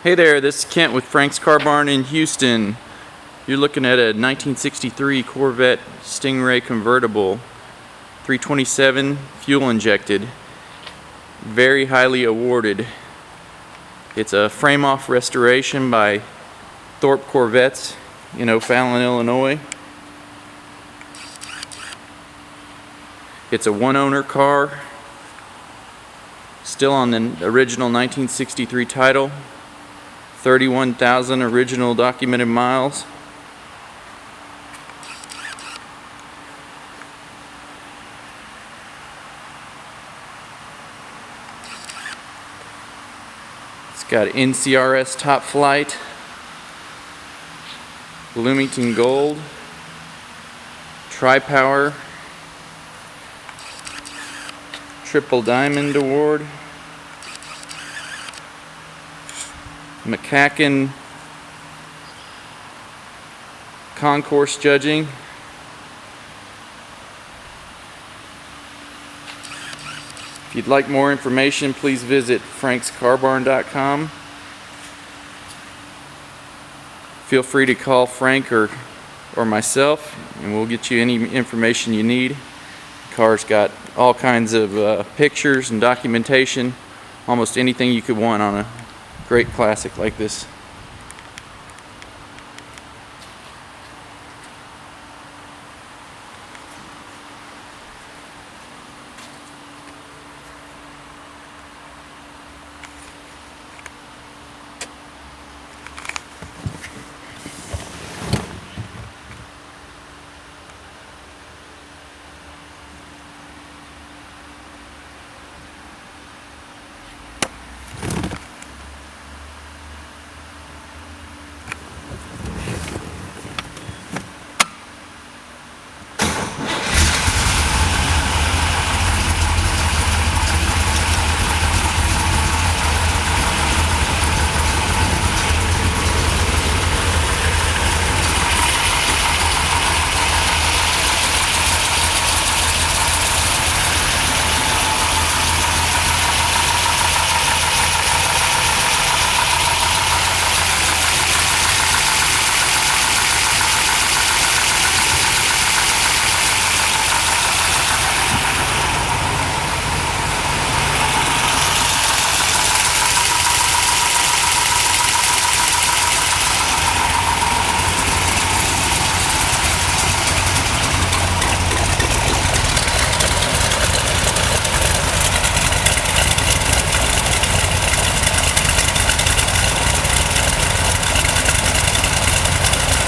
Hey there, this is Kent with Frank's Car Barn in Houston. You're looking at a 1963 Corvette Stingray convertible, 327 fuel injected, very highly awarded. It's a frame-off restoration by Thorpe Corvettes in O'Fallon, Illinois. It's a one-owner car, still on the original 1963 title. 31,000 original documented miles. It's got NCRS top flight, Bloomington Gold, Tri-Power, Triple Diamond Award, McCacken concourse judging. If you'd like more information, please visit frankscarbarn.com. Feel free to call Frank or myself, and we'll get you any information you need. The car's got all kinds of pictures and documentation, almost anything you could want on a great classic like this.